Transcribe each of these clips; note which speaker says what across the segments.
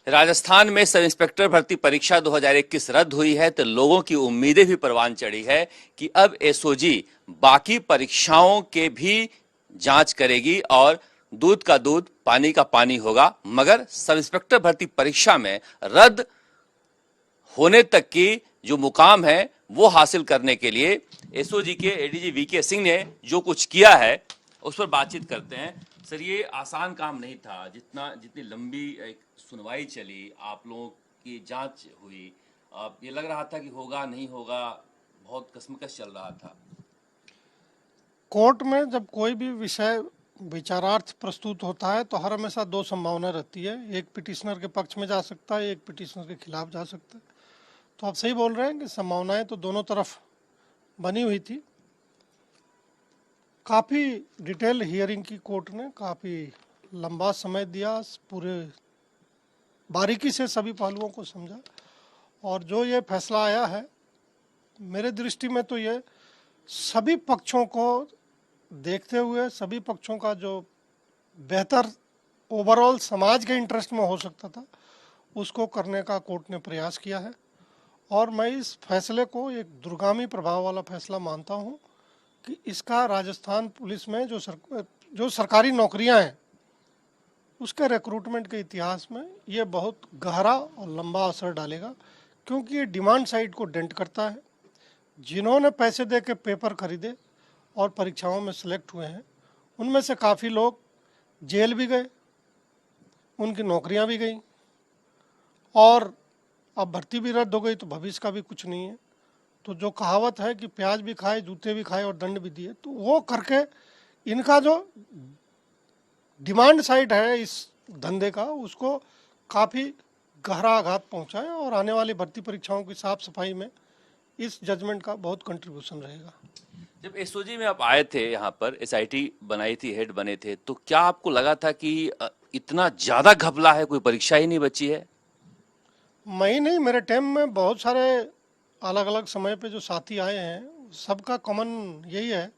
Speaker 1: राजस्थान में sub inspector भर्ती परीक्षा 2021 रद्द हुई है तो लोगों की उम्मीदें भी परवान चढ़ी है कि अब एसओजी बाकी परीक्षाओं के भी जांच करेगी और दूध का दूध पानी का पानी होगा। मगर सब इंस्पेक्टर भर्ती परीक्षा में रद्द होने तक की जो मुकाम है वो हासिल करने के लिए एसओजी के एडीजी वीके सिंह ने जो कुछ किया है उस पर बातचीत करते हैं। सर, ये आसान काम नहीं था, जितनी लंबी एक सुनवाई चली, आप लोगों की जांच हुई, अब ये लग रहा था कि होगा नहीं होगा, बहुत कशमकश चल रहा था।
Speaker 2: कोर्ट में जब कोई भी विषय विचारार्थ प्रस्तुत होता है तो हर हमेशा दो संभावना रहती है, एक पिटिशनर के पक्ष में जा सकता है, एक पिटिशनर के खिलाफ जा सकता है। तो आप सही बोल रहे हैं कि संभावनाएं तो दोनों तरफ बनी हुई थी। काफ़ी डिटेल हियरिंग की कोर्ट ने, काफ़ी लंबा समय दिया, पूरे बारीकी से सभी पहलुओं को समझा और जो ये फैसला आया है मेरे दृष्टि में तो ये सभी पक्षों को देखते हुए, सभी पक्षों का जो बेहतर ओवरऑल समाज के इंटरेस्ट में हो सकता था उसको करने का कोर्ट ने प्रयास किया है। और मैं इस फैसले को एक दूरगामी प्रभाव वाला फैसला मानता हूँ कि इसका राजस्थान पुलिस में जो सरकारी नौकरियां हैं उसके रिक्रूटमेंट के इतिहास में ये बहुत गहरा और लंबा असर डालेगा, क्योंकि ये डिमांड साइड को डेंट करता है। जिन्होंने पैसे दे के पेपर खरीदे और परीक्षाओं में सेलेक्ट हुए हैं उनमें से काफ़ी लोग जेल भी गए, उनकी नौकरियां भी गई और अब भर्ती भी रद्द हो गई तो भविष्य का भी कुछ नहीं है। तो जो कहावत है कि प्याज भी खाए, जूते भी खाए और दंड भी दिए, तो वो करके इनका जो डिमांड साइड है इस धंधे का उसको काफ़ी गहरा आघात पहुंचा है और आने वाली भर्ती परीक्षाओं की साफ सफाई में इस जजमेंट का बहुत कंट्रीब्यूशन रहेगा।
Speaker 1: जब एसओजी में आप आए थे, यहाँ पर एसआईटी बनाई थी, हेड बने थे, तो क्या आपको लगा था कि इतना ज्यादा घपला है, कोई परीक्षा ही नहीं बची है?
Speaker 2: मैं ही नहीं, मेरे टाइम में बहुत सारे अलग अलग समय पे जो साथी आए हैं सबका कॉमन यही है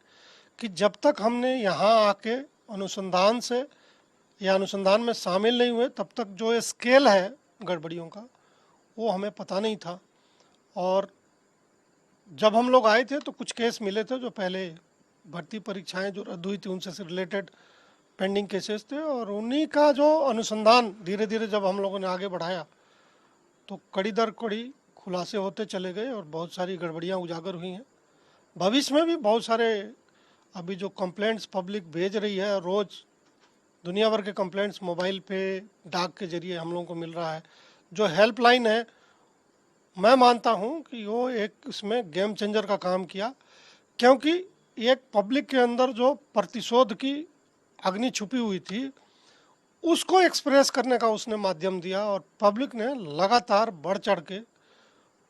Speaker 2: कि जब तक हमने यहाँ आके अनुसंधान से या अनुसंधान में शामिल नहीं हुए तब तक जो स्केल है गड़बड़ियों का वो हमें पता नहीं था। और जब हम लोग आए थे तो कुछ केस मिले थे जो पहले भर्ती परीक्षाएं जो रद्द हुई थी उनसे रिलेटेड पेंडिंग केसेस थे और उन्हीं का जो अनुसंधान धीरे धीरे जब हम लोगों ने आगे बढ़ाया तो कड़ी दर कड़ी खुलासे होते चले गए और बहुत सारी गड़बड़ियां उजागर हुई हैं। भविष्य में भी बहुत सारे अभी जो कंप्लेंट्स पब्लिक भेज रही है, रोज़ दुनिया भर के कंप्लेंट्स मोबाइल पे डाक के जरिए हम लोगों को मिल रहा है। जो हेल्पलाइन है मैं मानता हूं कि वो एक इसमें गेम चेंजर का काम किया, क्योंकि एक पब्लिक के अंदर जो प्रतिशोध की अग्नि छुपी हुई थी उसको एक्सप्रेस करने का उसने माध्यम दिया और पब्लिक ने लगातार बढ़ चढ़ के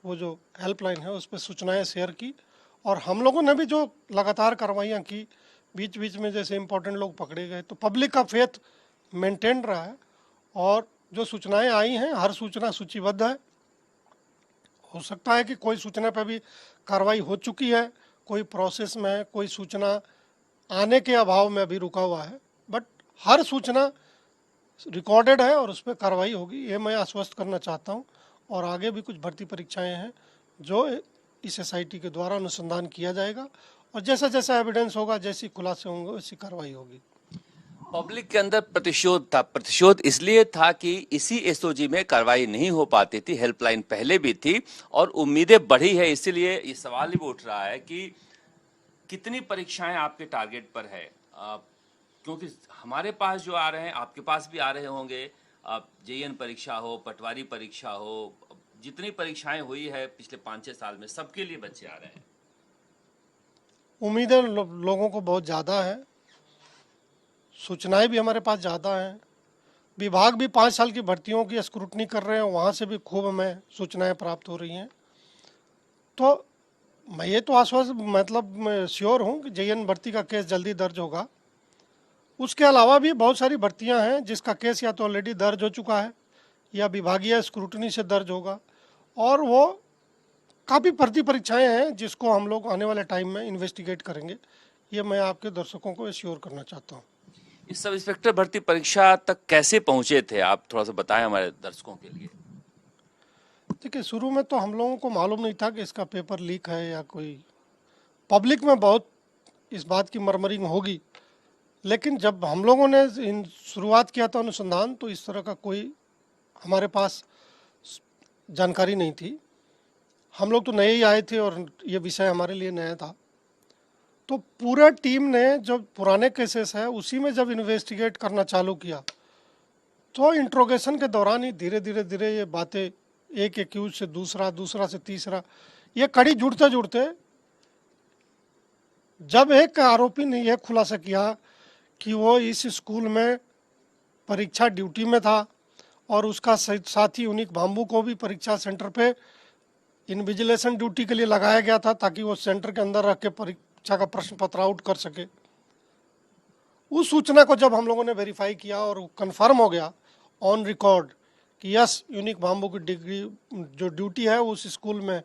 Speaker 2: वो जो हेल्पलाइन है उस पर सूचनाएं शेयर की और हम लोगों ने भी जो लगातार कार्रवाइयाँ की, बीच बीच में जैसे इम्पोर्टेंट लोग पकड़े गए, तो पब्लिक का फेथ मेंटेन रहा है और जो सूचनाएं आई हैं हर सूचना सूचीबद्ध है। हो सकता है कि कोई सूचना पर भी कार्रवाई हो चुकी है, कोई प्रोसेस में है, कोई सूचना आने के अभाव में अभी रुका हुआ है, बट हर सूचना रिकॉर्डेड है और उस पर कार्रवाई होगी, ये मैं आश्वस्त करना चाहता हूँ। और आगे भी कुछ भर्ती परीक्षाएं हैं जो इस एसआईटी के द्वारा अनुसंधान किया जाएगा और जैसा जैसा एविडेंस होगा, जैसी खुलासे होंगे वैसी कार्रवाई होगी।
Speaker 1: पब्लिक के अंदर प्रतिशोध था, प्रतिशोध इसलिए था कि इसी एसओजी में कार्रवाई नहीं हो पाती थी, हेल्पलाइन पहले भी थी और उम्मीदें बढ़ी है। इसीलिए ये सवाल ही उठ रहा है कि कितनी परीक्षाएं आपके टारगेट पर है, क्योंकि हमारे पास जो आ रहे हैं आपके पास भी आ रहे होंगे, जेईएन परीक्षा हो, पटवारी परीक्षा हो, जितनी परीक्षाएं हुई है पिछले 5-6 साल में सबके लिए बच्चे आ रहे हैं।
Speaker 2: उम्मीदें लोगों को बहुत ज़्यादा है, सूचनाएं भी हमारे पास ज़्यादा हैं, विभाग भी 5 साल की भर्तियों की स्क्रूटनी कर रहे हैं, वहाँ से भी खूब हमें सूचनाएं प्राप्त हो रही हैं। तो मैं ये तो आश्वस्त मैं श्योर हूँ कि जेईएन भर्ती का केस जल्दी दर्ज होगा। उसके अलावा भी बहुत सारी भर्तियां हैं जिसका केस या तो ऑलरेडी दर्ज हो चुका है या विभागीय स्क्रूटनी से दर्ज होगा और वो काफ़ी भर्ती परीक्षाएं हैं जिसको हम लोग आने वाले टाइम में इन्वेस्टिगेट करेंगे। ये मैं आपके दर्शकों को एश्योर करना चाहता हूँ।
Speaker 1: इस सब इंस्पेक्टर भर्ती परीक्षा तक कैसे पहुंचे थे आप, थोड़ा सा बताएं हमारे दर्शकों के लिए।
Speaker 2: देखिए, शुरू में तो हम लोगों को मालूम नहीं था कि इसका पेपर लीक है या कोई, पब्लिक में बहुत इस बात की मरमरिंग होगी, लेकिन जब हम लोगों ने इन शुरुआत किया था अनुसंधान, तो इस तरह का कोई हमारे पास जानकारी नहीं थी। हम लोग तो नए ही आए थे और ये विषय हमारे लिए नया था। तो पूरा टीम ने जो पुराने केसेस है उसी में जब इन्वेस्टिगेट करना चालू किया, तो इंट्रोगेशन के दौरान ही धीरे धीरे धीरे ये बातें, एक एक्यूज से दूसरा, दूसरा से तीसरा, ये कड़ी जुड़ते जुड़ते जब एक आरोपी ने यह खुलासा किया कि वो इस स्कूल में परीक्षा ड्यूटी में था और उसका साथी यूनिक बाम्बू को भी परीक्षा सेंटर पे इन्विजिलेशन ड्यूटी के लिए लगाया गया था, ताकि वो सेंटर के अंदर रख के परीक्षा का प्रश्न पत्र आउट कर सके। उस सूचना को जब हम लोगों ने वेरीफाई किया और कंफर्म हो गया ऑन रिकॉर्ड कि यस, यूनिक बाम्बू की डिग्री जो ड्यूटी है उस स्कूल में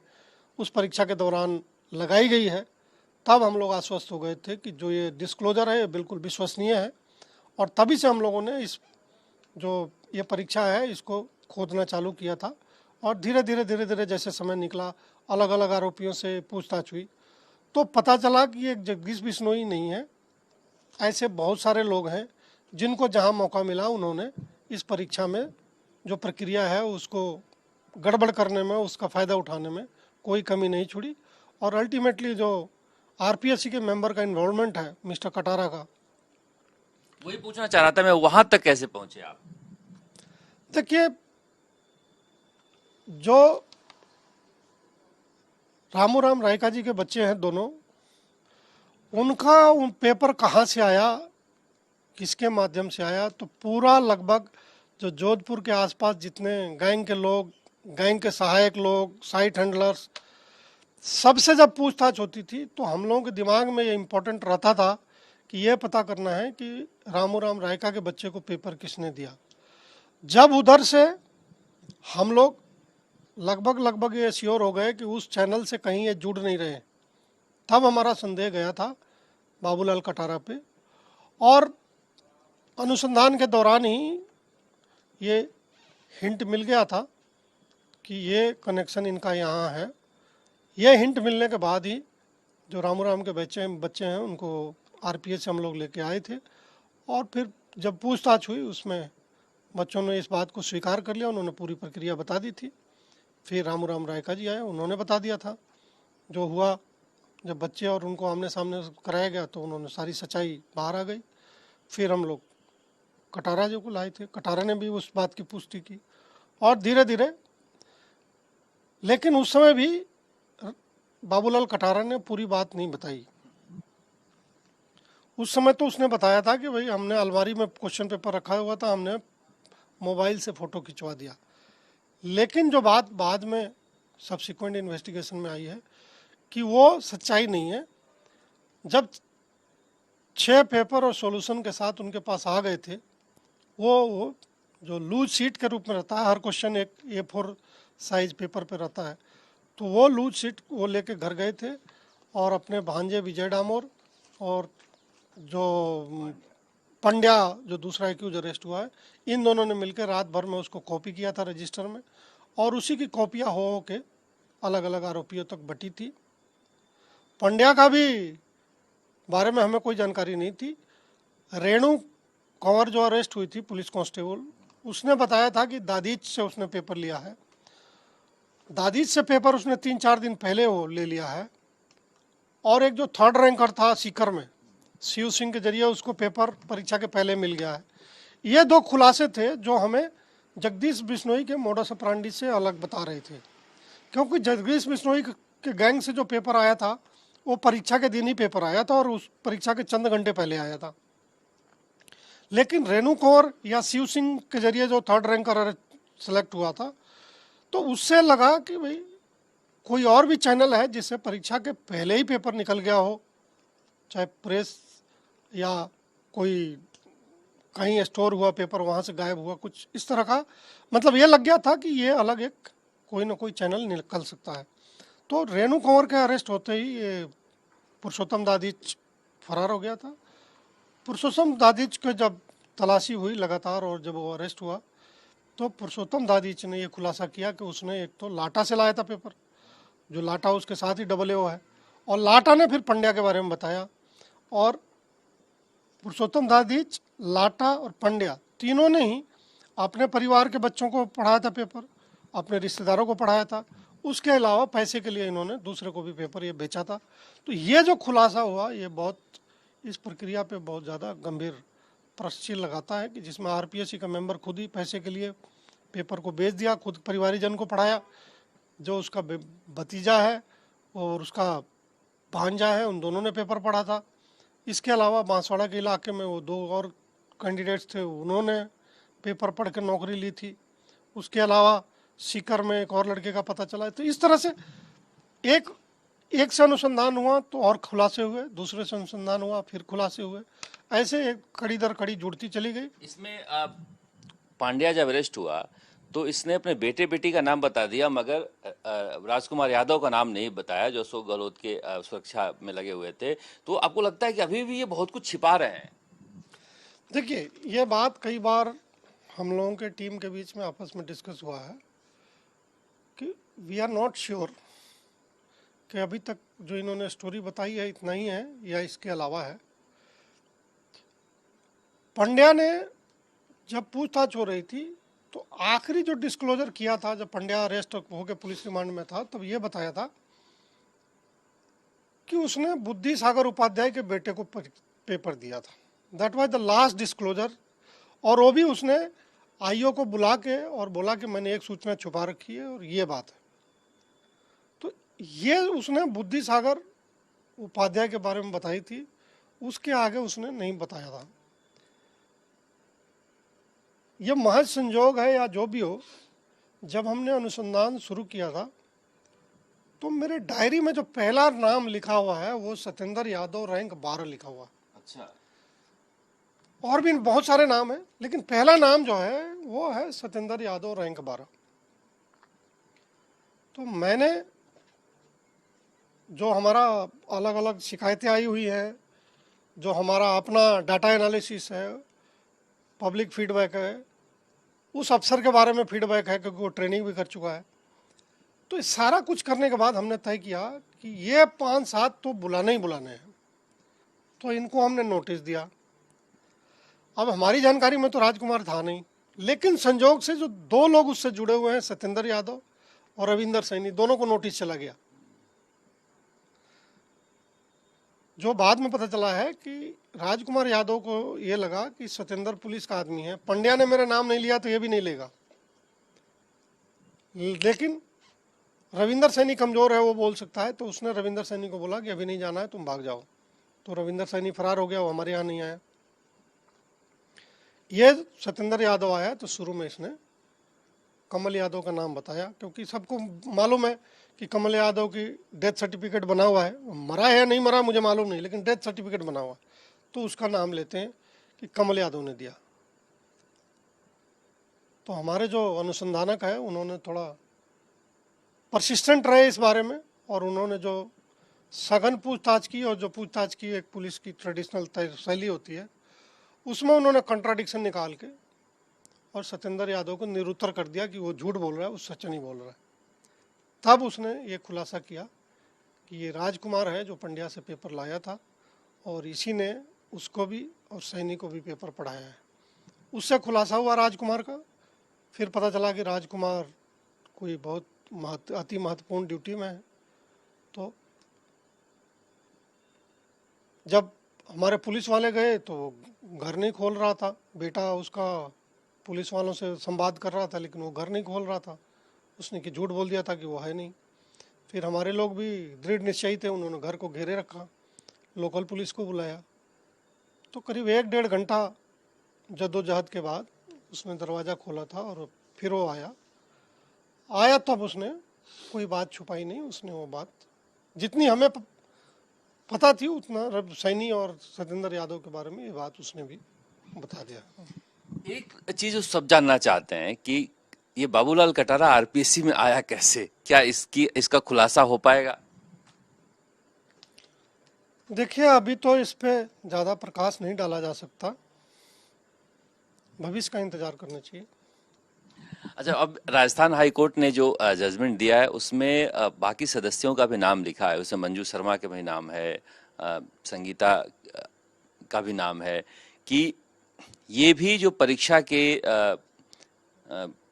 Speaker 2: उस परीक्षा के दौरान लगाई गई है, तब हम लोग आश्वस्त हो गए थे कि जो ये डिस्क्लोजर है ये बिल्कुल विश्वसनीय है। और तभी से हम लोगों ने इस जो ये परीक्षा है इसको खोदना चालू किया था। और धीरे धीरे धीरे धीरे जैसे समय निकला, अलग अलग आरोपियों से पूछताछ हुई, तो पता चला कि ये जगदीश बिश्नोई नहीं है, ऐसे बहुत सारे लोग हैं जिनको जहां मौका मिला उन्होंने इस परीक्षा में जो प्रक्रिया है उसको गड़बड़ करने में, उसका फ़ायदा उठाने में कोई कमी नहीं छोड़ी। और अल्टीमेटली जो आरपीएससी के मेंबर का इन्वॉल्वमेंट है मिस्टर कटारा का,
Speaker 1: वही पूछना चाह रहा था मैं, वहां तक कैसे पहुंचे आप।
Speaker 2: देखिए, जो रामूराम रायका जी के बच्चे हैं दोनों, उनका उन पेपर कहाँ से आया, किसके माध्यम से आया, तो पूरा लगभग जो जोधपुर के आसपास जितने गैंग के लोग, गैंग के सहायक लोग, साइट हैंडलर्स, सबसे जब पूछताछ होती थी तो हम लोगों के दिमाग में ये इम्पोर्टेंट रहता था कि ये पता करना है कि रामूराम रायका के बच्चे को पेपर किसने दिया। जब उधर से हम लोग लगभग लगभग ये श्योर हो गए कि उस चैनल से कहीं ये जुड़ नहीं रहे, तब हमारा संदेह गया था बाबूलाल कटारा पे। और अनुसंधान के दौरान ही ये हिंट मिल गया था कि ये कनेक्शन इनका यहाँ है। ये हिंट मिलने के बाद ही जो रामूराम के बच्चे हैं उनको आरपीएस से हम लोग लेके आए थे। और फिर जब पूछताछ हुई उसमें बच्चों ने इस बात को स्वीकार कर लिया, उन्होंने पूरी प्रक्रिया बता दी थी। फिर रामूराम रायका जी आए, उन्होंने बता दिया था जो हुआ। जब बच्चे और उनको आमने सामने कराया गया तो उन्होंने सारी सच्चाई बाहर आ गई। फिर हम लोग कटारा जी को लाए थे, कटारा ने भी उस बात की पुष्टि की। और धीरे धीरे, लेकिन उस समय भी बाबूलाल कटारा ने पूरी बात नहीं बताई। उस समय तो उसने बताया था कि भाई हमने अलमारी में क्वेश्चन पेपर रखा हुआ था, हमने मोबाइल से फ़ोटो खिंचवा दिया। लेकिन जो बात बाद में सब्सिक्वेंट इन्वेस्टिगेशन में आई है कि वो सच्चाई नहीं है। जब 6 पेपर और सॉल्यूशन के साथ उनके पास आ गए थे, वो जो लूज शीट के रूप में रहता है, हर क्वेश्चन एक A4 साइज पेपर पे रहता है, तो वो लूज शीट वो लेके घर गए थे और अपने भांजे विजय डामोर और जो पंड्या जो दूसरा एक्यूज अरेस्ट हुआ है, इन दोनों ने मिलकर रात भर में उसको कॉपी किया था रजिस्टर में, और उसी की कॉपियाँ हो के अलग अलग आरोपियों तक बटी थी। पंड्या का भी बारे में हमें कोई जानकारी नहीं थी। रेणु कंवर जो अरेस्ट हुई थी पुलिस कांस्टेबल, उसने बताया था कि दादीच से उसने पेपर लिया है। दादीच से पेपर उसने 3-4 दिन पहले वो ले लिया है। और एक जो 3rd रैंकर था सीकर में, शिव सिंह के जरिए उसको पेपर परीक्षा के पहले मिल गया है। ये 2 खुलासे थे जो हमें जगदीश बिश्नोई के मोडस ऑपरेंडी से अलग बता रहे थे, क्योंकि जगदीश बिश्नोई के गैंग से जो पेपर आया था वो परीक्षा के दिन ही पेपर आया था और उस परीक्षा के चंद घंटे पहले आया था। लेकिन रेणु कंवर या शिव सिंह के जरिए जो 3rd रैंकर सेलेक्ट हुआ था, तो उससे लगा कि भाई कोई और भी चैनल है जिससे परीक्षा के पहले ही पेपर निकल गया हो, चाहे प्रेस या कोई कहीं स्टोर हुआ पेपर वहाँ से गायब हुआ, कुछ इस तरह का मतलब ये लग गया था कि ये अलग एक कोई ना कोई चैनल निकल सकता है। तो रेणु कंवर के अरेस्ट होते ही ये पुरुषोत्तम दादीच फरार हो गया था। पुरुषोत्तम दादीच को जब तलाशी हुई लगातार और जब वो अरेस्ट हुआ तो पुरुषोत्तम दादीच ने ये खुलासा किया कि उसने एक तो लाटा से लाया था पेपर, जो लाटा उसके साथ ही AAO है, और लाटा ने फिर पंड्या के बारे में बताया। और पुरुषोत्तम दादीच, लाटा और पंड्या तीनों ने ही अपने परिवार के बच्चों को पढ़ाया था पेपर, अपने रिश्तेदारों को पढ़ाया था। उसके अलावा पैसे के लिए इन्होंने दूसरे को भी पेपर ये बेचा था। तो ये जो खुलासा हुआ ये बहुत इस प्रक्रिया पे बहुत ज़्यादा गंभीर प्रश्न लगाता है कि जिसमें RPSC का मेंबर खुद ही पैसे के लिए पेपर को बेच दिया, खुद परिवारीजन को पढ़ाया, जो उसका भतीजा है और उसका भांजा है उन दोनों ने पेपर पढ़ा था। इसके अलावा बांसवाड़ा के इलाके में वो 2 और कैंडिडेट्स थे, उन्होंने पेपर पढ़ के नौकरी ली थी। उसके अलावा सीकर में एक और लड़के का पता चला। तो इस तरह से एक से अनुसंधान हुआ तो और खुलासे हुए, दूसरे से अनुसंधान हुआ फिर खुलासे हुए, ऐसे एक कड़ी दर कड़ी जुड़ती चली गई।
Speaker 1: इसमें पांड्या जब अरेस्ट हुआ तो इसने अपने बेटे बेटी का नाम बता दिया, मगर राजकुमार यादव का नाम नहीं बताया, जो अशोक गहलोत के सुरक्षा में लगे हुए थे। तो आपको लगता है कि अभी भी ये बहुत कुछ छिपा रहे हैं?
Speaker 2: देखिए, ये बात कई बार हम लोगों के टीम के बीच में आपस में डिस्कस हुआ है कि वी आर नॉट श्योर कि अभी तक जो इन्होंने स्टोरी बताई है इतना ही है या इसके अलावा है। पंड्या ने जब पूछताछ हो रही थी तो आखिरी जो डिस्क्लोजर किया था, जब पंड्या अरेस्ट होकर पुलिस रिमांड में था, तब ये बताया था कि उसने बुद्धि सागर उपाध्याय के बेटे को पेपर दिया था। That was the last disclosure. और वो भी उसने IO को बुला के और बोला कि मैंने एक सूचना छुपा रखी है और ये बात है। तो ये उसने बुद्धि सागर उपाध्याय के बारे में बताई थी, उसके आगे उसने नहीं बताया था। ये महज संजोग है या जो भी हो, जब हमने अनुसंधान शुरू किया था तो मेरे डायरी में जो पहला नाम लिखा हुआ है वो सत्येंद्र यादव रैंक 12 लिखा हुआ है।
Speaker 1: अच्छा।
Speaker 2: और भी बहुत सारे नाम हैं, लेकिन पहला नाम जो है वो है सत्येंद्र यादव रैंक 12। तो मैंने जो हमारा अलग अलग शिकायतें आई हुई हैं, जो हमारा अपना डाटा एनालिसिस है, पब्लिक फीडबैक है, उस अफसर के बारे में फीडबैक है क्योंकि वो ट्रेनिंग भी कर चुका है। तो इस सारा कुछ करने के बाद हमने तय किया कि ये 5-7 तो बुलाने ही बुलाने हैं, तो इनको हमने नोटिस दिया। अब हमारी जानकारी में तो राजकुमार था नहीं, लेकिन संजोग से जो 2 लोग उससे जुड़े हुए हैं, सत्येंद्र यादव और रविंदर सैनी, दोनों को नोटिस चला गया। जो बाद में पता चला है कि राजकुमार यादव को ये लगा कि सत्येंद्र पुलिस का आदमी है, पंड्या ने मेरा नाम नहीं लिया तो ये भी नहीं लेगा, लेकिन रविंदर सैनी कमज़ोर है, वो बोल सकता है। तो उसने रविंदर सैनी को बोला कि अभी नहीं जाना है, तुम भाग जाओ। तो रविंदर सैनी फरार हो गया, वो हमारे यहाँ नहीं आया। ये सत्येंद्र यादव आया तो शुरू में इसने कमल यादव का नाम बताया, क्योंकि सबको मालूम है कि कमल यादव की डेथ सर्टिफिकेट बना हुआ है, मरा है या नहीं मरा मुझे मालूम नहीं, लेकिन डेथ सर्टिफिकेट बना हुआ है, तो उसका नाम लेते हैं कि कमल यादव ने दिया। तो हमारे जो अनुसंधानक है उन्होंने थोड़ा परसिस्टेंट रहे इस बारे में, और उन्होंने जो सघन पूछताछ की, और जो पूछताछ की एक पुलिस की ट्रेडिशनल शैली होती है, उसमें उन्होंने कंट्राडिक्शन निकाल के और सत्येंद्र यादव को निरुत्तर कर दिया कि वो झूठ बोल रहा है, वो सच नहीं बोल रहा है। तब उसने ये खुलासा किया कि ये राजकुमार है जो पंड्या से पेपर लाया था, और इसी ने उसको भी और सैनी को भी पेपर पढ़ाया है। उससे खुलासा हुआ राजकुमार का। फिर पता चला कि राजकुमार कोई बहुत अति महत्वपूर्ण ड्यूटी में है। तो जब हमारे पुलिस वाले गए तो घर नहीं खोल रहा था, बेटा उसका पुलिस वालों से संवाद कर रहा था, लेकिन वो घर नहीं खोल रहा था। उसने कि झूठ बोल दिया था कि वो है नहीं। फिर हमारे लोग भी दृढ़ निश्चयी थे, उन्होंने घर को घेरे रखा, लोकल पुलिस को बुलाया। तो करीब 1-1.5 घंटा जद्दोजहद के बाद उसने दरवाज़ा खोला था और फिर वो आया तब उसने कोई बात छुपाई नहीं। उसने वो बात जितनी हमें पता थी उतना सैनी और सत्येंद्र यादव के बारे में ये बात उसने भी बता दिया।
Speaker 1: एक चीज सब जानना चाहते हैं कि ये बाबूलाल कटारा RPSC में आया कैसे, क्या इसका खुलासा हो पाएगा?
Speaker 2: देखिए, अभी तो इस पे ज़्यादा प्रकाश नहीं डाला जा सकता, भविष्य का इंतजार करना चाहिए।
Speaker 1: अच्छा, अब राजस्थान हाई कोर्ट ने जो जजमेंट दिया है उसमें बाकी सदस्यों का भी नाम लिखा है, उसमें मंजू शर्मा का भी नाम है, संगीता का भी नाम है, कि ये भी जो परीक्षा के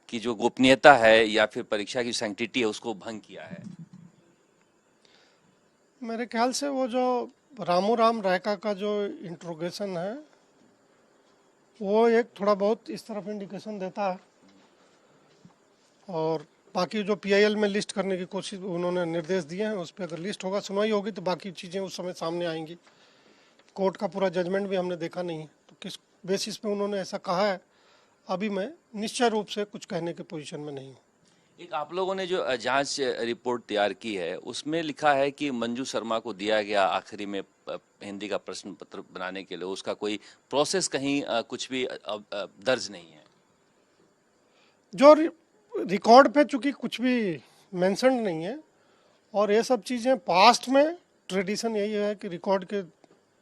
Speaker 1: की जो गोपनीयता है या फिर परीक्षा की सैंक्टिटी है उसको भंग किया है।
Speaker 2: मेरे ख्याल से वो जो रामू राम रायका का जो इंट्रोगेशन है, वो एक थोड़ा बहुत इस तरफ इंडिकेशन देता है। और बाकी जो पीआईएल में लिस्ट करने की कोशिश उन्होंने निर्देश दिए हैं, उस पर अगर लिस्ट होगा, सुनवाई होगी, तो बाकी चीज़ें उस समय सामने आएंगी। कोर्ट का पूरा जजमेंट भी हमने देखा नहीं है, तो किस बेसिस पे उन्होंने ऐसा कहा है, अभी मैं निश्चय रूप से कुछ कहने की पोजीशन में नहीं हूँ।
Speaker 1: एक आप लोगों ने जो जांच रिपोर्ट तैयार की है उसमें लिखा है कि मंजू शर्मा को दिया गया आखिरी में हिंदी का प्रश्न पत्र बनाने के लिए उसका कोई प्रोसेस कहीं कुछ भी दर्ज नहीं है।
Speaker 2: जो रिकॉर्ड पे चूंकि कुछ भी मेंशन नहीं है, और ये सब चीज़ें पास्ट में ट्रेडिशन यही है कि रिकॉर्ड के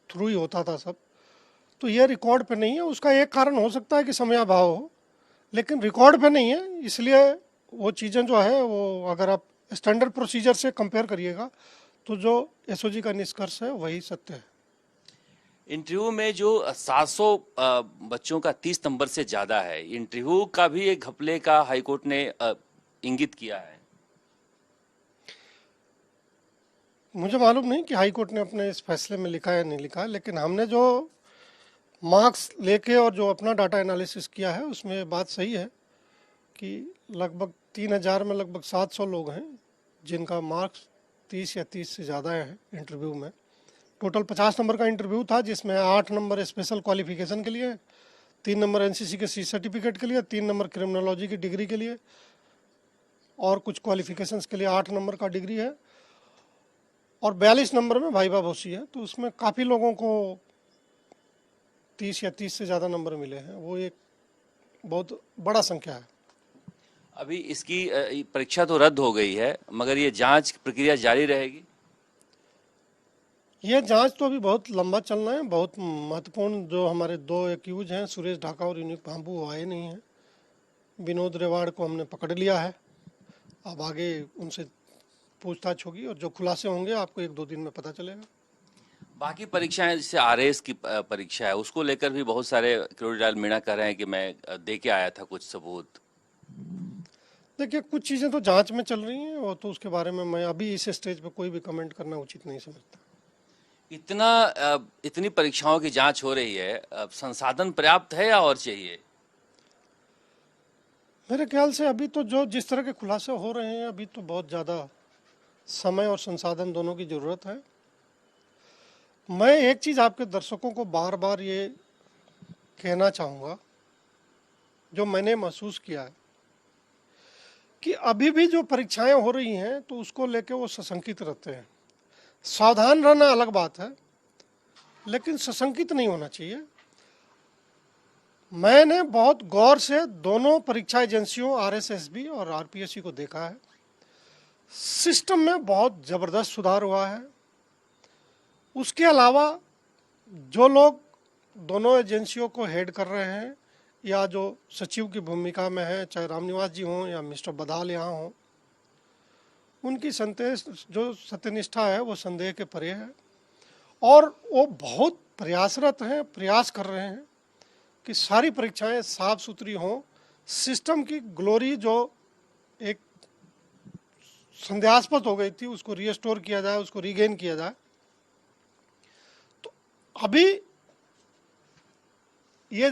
Speaker 2: थ्रू ही होता था सब, तो ये रिकॉर्ड पे नहीं है। उसका एक कारण हो सकता है कि समयाभाव हो, लेकिन रिकॉर्ड पे नहीं है, इसलिए वो चीज़ें जो है वो अगर आप स्टैंडर्ड प्रोसीजर से कंपेयर करिएगा तो जो एसओजी का निष्कर्ष है वही सत्य है।
Speaker 1: इंटरव्यू में जो 700 बच्चों का 30 नंबर से ज्यादा है, इंटरव्यू का भी एक घपले का हाईकोर्ट ने इंगित किया है।
Speaker 2: मुझे मालूम नहीं कि हाई कोर्ट ने अपने इस फैसले में लिखा है या नहीं लिखा है, लेकिन हमने जो मार्क्स लेके और जो अपना डाटा एनालिसिस किया है उसमें ये बात सही है कि लगभग 3000 में लगभग 700 लोग हैं जिनका मार्क्स 30 या 30 से ज़्यादा है इंटरव्यू में। टोटल 50 नंबर का इंटरव्यू था, जिसमें 8 नंबर स्पेशल क्वालिफिकेशन के लिए, 3 नंबर एनसीसी के सी सर्टिफिकेट के लिए, 3 नंबर क्रिमिनोलॉजी की डिग्री के लिए, और कुछ क्वालिफिकेशंस के लिए 8 नंबर का डिग्री है, और 42 नंबर में भाई बाबोसी है। तो उसमें काफ़ी लोगों को 30 या 30 से ज़्यादा नंबर मिले हैं, वो एक बहुत बड़ा संख्या है।
Speaker 1: अभी इसकी परीक्षा तो रद्द हो गई है, मगर ये जांच प्रक्रिया जारी रहेगी।
Speaker 2: ये जांच तो अभी बहुत लंबा चलना है। बहुत महत्वपूर्ण जो हमारे 2 एक्यूज हैं, सुरेश ढाका और यूनिक भांबू, वो आए नहीं हैं। विनोद रेवाड़ को हमने पकड़ लिया है, अब आगे उनसे पूछताछ होगी और जो खुलासे होंगे आपको 1-2 दिन में पता चलेगा।
Speaker 1: बाकी परीक्षाएं जैसे आरएएस की परीक्षा है उसको लेकर भी बहुत सारे क्रोडिलाल मीणा कह रहे हैं कि मैं दे के आया था कुछ सबूत।
Speaker 2: देखिए, कुछ चीज़ें तो जांच में चल रही हैं, और तो उसके बारे में मैं अभी इस स्टेज पे कोई भी कमेंट करना उचित नहीं समझता।
Speaker 1: इतनी परीक्षाओं की जांच हो रही है, संसाधन पर्याप्त है या और चाहिए?
Speaker 2: मेरे ख्याल से अभी तो जो जिस तरह के खुलासे हो रहे हैं, अभी तो बहुत ज़्यादा समय और संसाधन दोनों की ज़रूरत है। मैं एक चीज़ आपके दर्शकों को बार बार ये कहना चाहूँगा, जो मैंने महसूस किया है, कि अभी भी जो परीक्षाएं हो रही हैं तो उसको लेके वो सशंकित रहते हैं। सावधान रहना अलग बात है, लेकिन सशंकित नहीं होना चाहिए। मैंने बहुत गौर से दोनों परीक्षा एजेंसियों आरएसएसबी और आरपीएससी को देखा है। सिस्टम में बहुत ज़बरदस्त सुधार हुआ है। उसके अलावा जो लोग दोनों एजेंसियों को हेड कर रहे हैं या जो सचिव की भूमिका में है, चाहे रामनिवास जी हों या मिस्टर बदाल यहाँ हों, उनकी जो सत्यनिष्ठा है वो संदेह के परे है, और वो बहुत प्रयासरत हैं, प्रयास कर रहे हैं कि सारी परीक्षाएं साफ सुथरी हों। सिस्टम की ग्लोरी जो एक संदेहास्पद हो गई थी उसको रीस्टोर किया जाए, उसको रीगेन किया जाए। तो अभी ये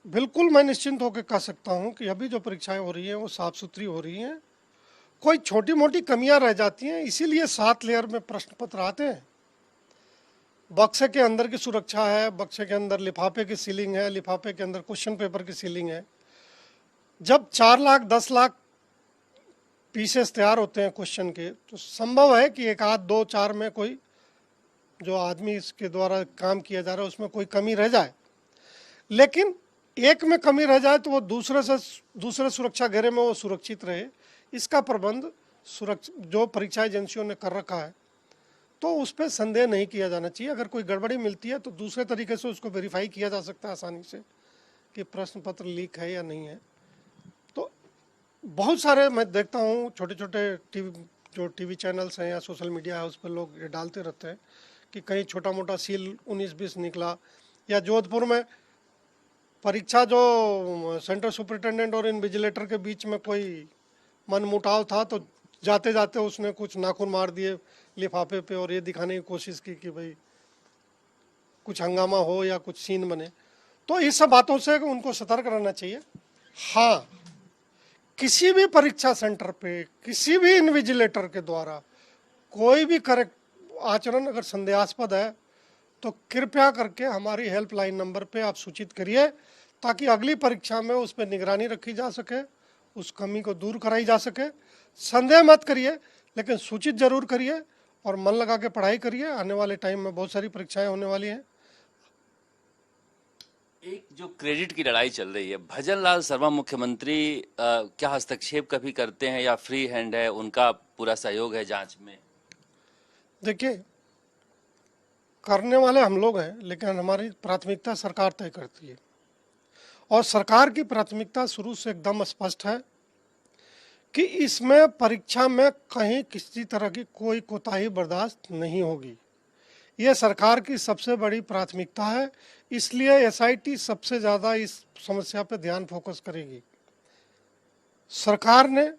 Speaker 2: बिल्कुल मैं निश्चिंत होकर कह सकता हूं कि अभी जो परीक्षाएं हो रही हैं वो साफ सुथरी हो रही हैं। कोई छोटी मोटी कमियां रह जाती हैं, इसीलिए 7 लेयर में प्रश्न पत्र आते हैं। बक्से के अंदर की सुरक्षा है, बक्से के अंदर लिफाफे की सीलिंग है, लिफाफे के अंदर क्वेश्चन पेपर की सीलिंग है। जब 4 लाख 10 लाख पीसेस तैयार होते हैं क्वेश्चन के, तो संभव है कि 1 आध 2 4 में कोई जो आदमी इसके द्वारा काम किया जा रहा है उसमें कोई कमी रह जाए, लेकिन एक में कमी रह जाए तो वो दूसरे सुरक्षा घेरे में वो सुरक्षित रहे। इसका प्रबंध जो परीक्षा एजेंसियों ने कर रखा है तो उस पर संदेह नहीं किया जाना चाहिए। अगर कोई गड़बड़ी मिलती है तो दूसरे तरीके से उसको वेरीफाई किया जा सकता है आसानी से कि प्रश्न पत्र लीक है या नहीं है। तो बहुत सारे मैं देखता हूँ छोटे छोटे जो टीवी चैनल्स हैं या सोशल मीडिया है उस पर लोग ये डालते रहते हैं कि कहीं छोटा मोटा सील 19-20 निकला, या जोधपुर में परीक्षा जो सेंटर सुपरिटेंडेंट और इन्विजिलेटर के बीच में कोई मनमुटाव था तो जाते जाते उसने कुछ नाखून मार दिए लिफाफे पे और ये दिखाने की कोशिश की कि भाई कुछ हंगामा हो या कुछ सीन बने। तो इस सब बातों से उनको सतर्क रहना चाहिए। हाँ, किसी भी परीक्षा सेंटर पे किसी भी इन्विजिलेटर के द्वारा कोई भी करेक्ट आचरण अगर संदेहास्पद है तो कृपया करके हमारी हेल्पलाइन नंबर पे आप सूचित करिए, ताकि अगली परीक्षा में उस पर निगरानी रखी जा सके, उस कमी को दूर कराई जा सके। संदेह मत करिए, लेकिन सूचित जरूर करिए और मन लगा के पढ़ाई करिए। आने वाले टाइम में बहुत सारी परीक्षाएं होने वाली हैं।
Speaker 1: एक जो क्रेडिट की लड़ाई चल रही है, भजन लाल शर्मा मुख्यमंत्री क्या हस्तक्षेप कभी करते हैं या फ्री हैंड है, उनका पूरा सहयोग है जांच में?
Speaker 2: देखिए, करने वाले हम लोग हैं, लेकिन हमारी प्राथमिकता सरकार तय करती है और सरकार की प्राथमिकता शुरू से एकदम स्पष्ट है कि इसमें परीक्षा में कहीं किसी तरह की कोई कोताही बर्दाश्त नहीं होगी। ये सरकार की सबसे बड़ी प्राथमिकता है, इसलिए एसआईटी सबसे ज़्यादा इस समस्या पर ध्यान फोकस करेगी। सरकार ने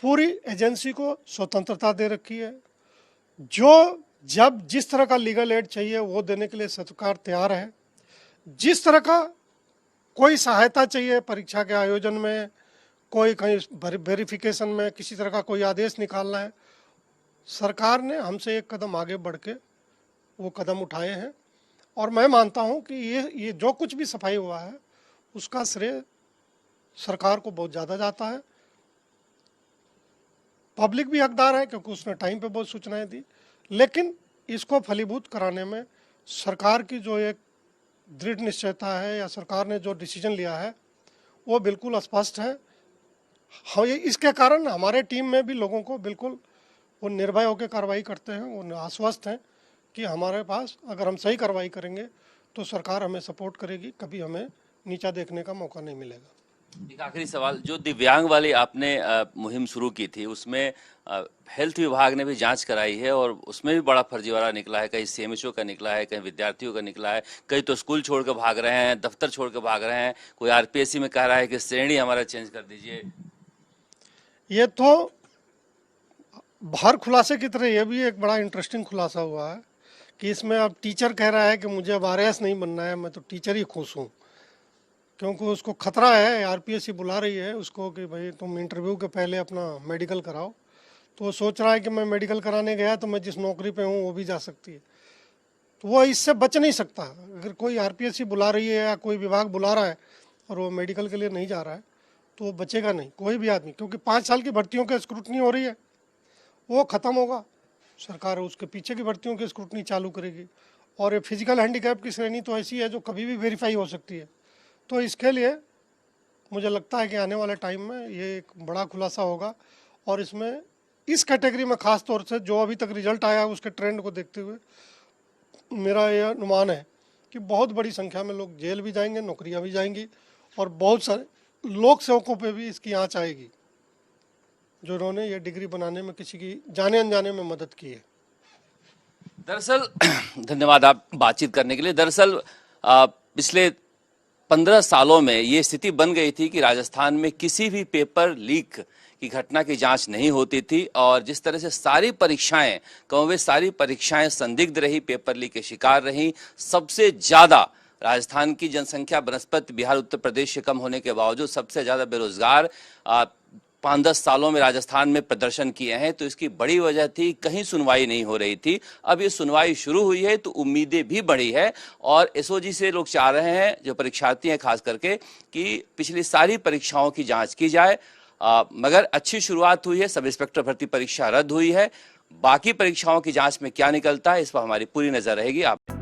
Speaker 2: पूरी एजेंसी को स्वतंत्रता दे रखी है। जो जब जिस तरह का लीगल एड चाहिए वो देने के लिए सरकार तैयार है। जिस तरह का कोई सहायता चाहिए परीक्षा के आयोजन में, कोई कहीं वेरिफिकेशन में किसी तरह का कोई आदेश निकालना है, सरकार ने हमसे एक कदम आगे बढ़ के वो कदम उठाए हैं। और मैं मानता हूं कि ये जो कुछ भी सफाई हुआ है उसका श्रेय सरकार को बहुत ज़्यादा जाता है। पब्लिक भी हकदार है क्योंकि उसने टाइम पे बहुत सूचनाएं दी, लेकिन इसको फलीभूत कराने में सरकार की जो एक दृढ़ निश्चयता है या सरकार ने जो डिसीजन लिया है वो बिल्कुल स्पष्ट है। हाँ, इसके कारण हमारे टीम में भी लोगों को बिल्कुल वो निर्भय होकर कार्रवाई करते हैं, वो आश्वस्त हैं कि हमारे पास अगर हम सही कार्रवाई करेंगे तो सरकार हमें सपोर्ट करेगी, कभी हमें नीचा देखने का मौका नहीं मिलेगा।
Speaker 1: एक आखिरी सवाल, जो दिव्यांग वाली आपने मुहिम शुरू की थी उसमें हेल्थ विभाग ने भी जांच कराई है और उसमें भी बड़ा फर्जीवाड़ा निकला है। कहीं सीएमएचओ का निकला है, कहीं विद्यार्थियों का निकला है, कई तो स्कूल छोड़ के भाग रहे हैं, दफ्तर छोड़ के भाग रहे हैं, कोई आरपीएससी में कह रहा है कि श्रेणी हमारा चेंज कर दीजिए।
Speaker 2: ये तो हर खुलासे की तरह ये भी एक बड़ा इंटरेस्टिंग खुलासा हुआ है कि इसमें अब टीचर कह रहा है कि मुझे अब आरएएस नहीं बनना है, मैं तो टीचर ही खुश हूँ, क्योंकि उसको खतरा है। आरपीएससी बुला रही है उसको कि भाई तुम इंटरव्यू के पहले अपना मेडिकल कराओ, तो वो सोच रहा है कि मैं मेडिकल कराने गया तो मैं जिस नौकरी पे हूँ वो भी जा सकती है, तो वो इससे बच नहीं सकता। अगर कोई आरपीएससी बुला रही है या कोई विभाग बुला रहा है और वो मेडिकल के लिए नहीं जा रहा है तो वो बचेगा नहीं कोई भी आदमी, क्योंकि 5 साल की भर्तियों की स्क्रूटनी हो रही है, वो ख़त्म होगा, सरकार उसके पीछे की भर्तियों की स्क्रूटनी चालू करेगी। और ये फिजिकल हैंडीकैप की श्रेणी तो ऐसी है जो कभी भी वेरीफाई हो सकती है। तो इसके लिए मुझे लगता है कि आने वाले टाइम में ये एक बड़ा खुलासा होगा और इसमें इस कैटेगरी में ख़ास तौर से जो अभी तक रिजल्ट आया है उसके ट्रेंड को देखते हुए मेरा यह अनुमान है कि बहुत बड़ी संख्या में लोग जेल भी जाएंगे, नौकरियां भी जाएंगी और बहुत सारे लोक सेवकों पे भी इसकी आँच आएगी जो उन्होंने ये डिग्री बनाने में किसी की जाने अनजाने में मदद की है।
Speaker 1: दरअसल धन्यवाद आप बातचीत करने के लिए। दरअसल पिछले 15 सालों में ये स्थिति बन गई थी कि राजस्थान में किसी भी पेपर लीक की घटना की जांच नहीं होती थी और जिस तरह से सारी परीक्षाएं, कमोबेश सारी परीक्षाएं संदिग्ध रही, पेपर लीक के शिकार रही। सबसे ज्यादा राजस्थान की जनसंख्या बनस्पत बिहार उत्तर प्रदेश से कम होने के बावजूद सबसे ज्यादा बेरोजगार 5-10 सालों में राजस्थान में प्रदर्शन किए हैं, तो इसकी बड़ी वजह थी कहीं सुनवाई नहीं हो रही थी। अब ये सुनवाई शुरू हुई है तो उम्मीदें भी बढ़ी है और एसओजी से लोग चाह रहे हैं, जो परीक्षार्थी हैं खास करके, कि पिछली सारी परीक्षाओं की जांच की जाए। मगर अच्छी शुरुआत हुई है, सब इंस्पेक्टर भर्ती परीक्षा रद्द हुई है, बाकी परीक्षाओं की जांच में क्या निकलता है इस पर हमारी पूरी नजर रहेगी। आप